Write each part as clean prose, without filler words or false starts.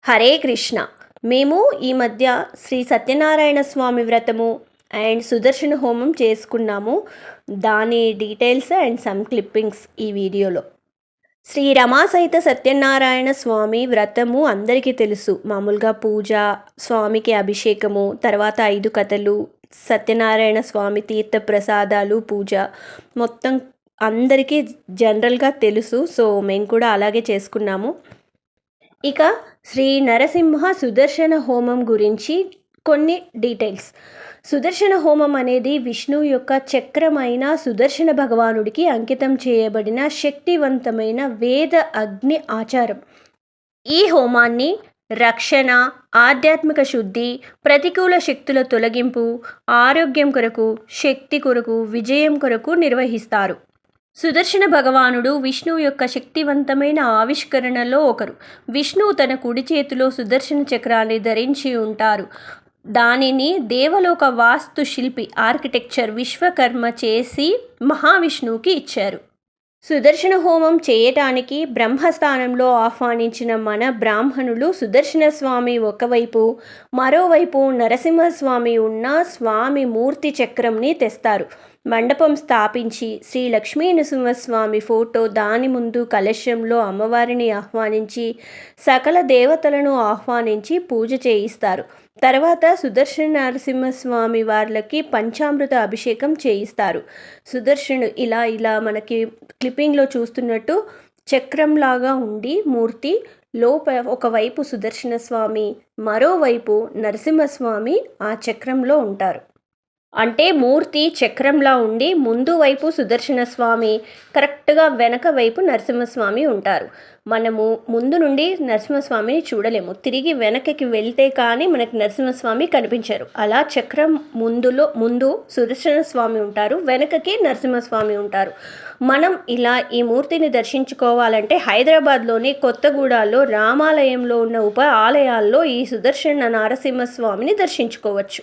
హరే కృష్ణ. మేము ఈ మధ్య శ్రీ సత్యనారాయణ స్వామి వ్రతము అండ్ సుదర్శన హోమం చేసుకున్నాము. దాని డీటెయిల్స్ అండ్ సమ్ క్లిప్పింగ్స్ ఈ వీడియోలో. శ్రీ రమాసహిత సత్యనారాయణ స్వామి వ్రతము అందరికీ తెలుసు. మామూలుగా పూజ, స్వామికి అభిషేకము, తర్వాత 5 కథలు, సత్యనారాయణ స్వామి తీర్థ ప్రసాదాలు, పూజ మొత్తం అందరికీ జనరల్గా తెలుసు. సో మేము కూడా అలాగే చేసుకున్నాము. ఇక శ్రీ నరసింహ సుదర్శన హోమం గురించి కొన్ని డీటెయిల్స్. సుదర్శన హోమం అనేది విష్ణువు యొక్క చక్రమైన సుదర్శన భగవానుడికి అంకితం చేయబడిన శక్తివంతమైన వేద అగ్ని ఆచారం. ఈ హోమాన్ని రక్షణ, ఆధ్యాత్మిక శుద్ధి, ప్రతికూల శక్తుల తొలగింపు, ఆరోగ్యం కొరకు, శక్తి కొరకు, విజయం కొరకు నిర్వహిస్తారు. సుదర్శన భగవానుడు విష్ణువు యొక్క శక్తివంతమైన ఆవిష్కరణలో ఒకరు. విష్ణువు తన కుడి చేతిలో సుదర్శన చక్రాన్ని ధరించి ఉంటారు. దానిని దేవలోక వాస్తు శిల్పి ఆర్కిటెక్చర్ విశ్వకర్మ చేసి మహావిష్ణువుకి ఇచ్చారు. సుదర్శన హోమం చేయటానికి బ్రహ్మస్థానంలో ఆహ్వానించిన మన బ్రాహ్మణులు సుదర్శన స్వామి ఒకవైపు, మరోవైపు నరసింహస్వామి ఉన్న స్వామి మూర్తి చక్రంని తెస్తారు. మండపం స్థాపించి శ్రీ లక్ష్మీ నరసింహస్వామి ఫోటో, దాని ముందు కలశంలో అమ్మవారిని ఆహ్వానించి సకల దేవతలను ఆహ్వానించి పూజ చేయిస్తారు. తర్వాత సుదర్శన నరసింహస్వామి వాళ్ళకి పంచామృత అభిషేకం చేయిస్తారు. సుదర్శనుడు ఇలా మనకి క్లిప్పింగ్లో చూస్తున్నట్టు చక్రంలాగా ఉండి మూర్తి ఒకవైపు సుదర్శన స్వామి, మరోవైపు నరసింహస్వామి ఆ చక్రంలో ఉంటారు. అంటే మూర్తి చక్రంలా ఉండి ముందు వైపు సుదర్శన స్వామి, కరెక్ట్గా వెనక వైపు నరసింహస్వామి ఉంటారు. మనము ముందు నుండి నరసింహస్వామిని చూడలేము. తిరిగి వెనకకి వెళ్తే కానీ మనకి నరసింహస్వామి కనిపించరు. అలా చక్రం ముందు సుదర్శన స్వామి ఉంటారు, వెనకకి నరసింహస్వామి ఉంటారు. మనం ఇలా ఈ మూర్తిని దర్శించుకోవాలంటే హైదరాబాద్లోని కొత్తగూడలో రామాలయంలో ఉన్న ఉప ఆలయాల్లో ఈ సుదర్శన నరసింహస్వామిని దర్శించుకోవచ్చు.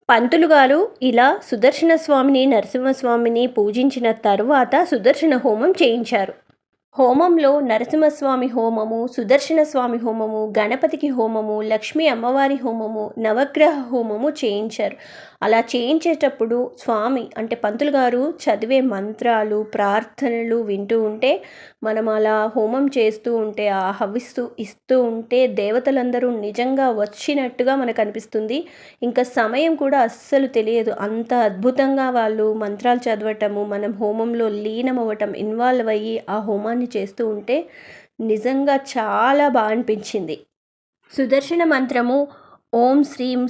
పంతులు గారు ఇలా సుదర్శన స్వామిని, నరసింహస్వామిని పూజించిన తరువాత సుదర్శన హోమం చేయించారు. హోమంలో నరసింహస్వామి హోమము, సుదర్శన స్వామి హోమము, గణపతికి హోమము, లక్ష్మీ అమ్మవారి హోమము, నవగ్రహ హోమము చేయించారు. అలా చేయించేటప్పుడు స్వామి అంటే పంతులు గారు చదివే మంత్రాలు, ప్రార్థనలు వింటూ ఉంటే, మనం అలా హోమం చేస్తూ ఉంటే, ఆ హవిస్తూ ఇస్తూ ఉంటే దేవతలందరూ నిజంగా వచ్చినట్టుగా మనకు అనిపిస్తుంది. ఇంకా సమయం కూడా అస్సలు తెలియదు. అంత అద్భుతంగా వాళ్ళు మంత్రాలు చదవటము, మనం హోమంలో లీనమవ్వటం, ఇన్వాల్వ్ అయ్యి ఆ హోమాన్ని చేస్తూ ఉంటే నిజంగా చాలా బాగా అనిపించింది. సుదర్శన మంత్రము ఓం శ్రీం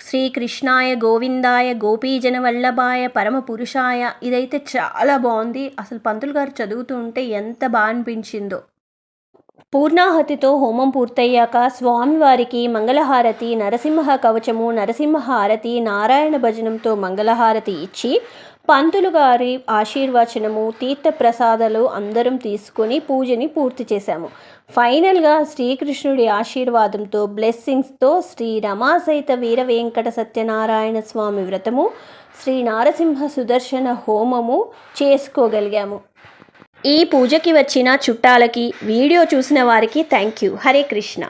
శ్రీకృష్ణాయ గోవిందాయ గోపీజన వల్లభాయ పరమ పురుషాయ. ఇదైతే చాలా బాగుంది. అసలు పంతులు గారు చదువుతూ ఉంటే ఎంత బాగా అనిపించిందో. పూర్ణాహతితో హోమం పూర్తయ్యాక స్వామివారికి మంగళహారతి, నరసింహ కవచము, నరసింహ హారతి, నారాయణ భజనంతో మంగళహారతి ఇచ్చి పంతులు గారి ఆశీర్వచనము, తీర్థ ప్రసాదాలు అందరం తీసుకొని పూజని పూర్తి చేశాము. ఫైనల్గా శ్రీకృష్ణుడి ఆశీర్వాదంతో బ్లెస్సింగ్స్తో శ్రీ రమాసహిత వీర వెంకట సత్యనారాయణ స్వామి వ్రతము, శ్రీ నారసింహ సుదర్శన హోమము చేసుకోగలిగాము. ఈ పూజకి వచ్చిన చుట్టాలకి, వీడియో చూసిన వారికి థ్యాంక్ యూ. హరే కృష్ణ.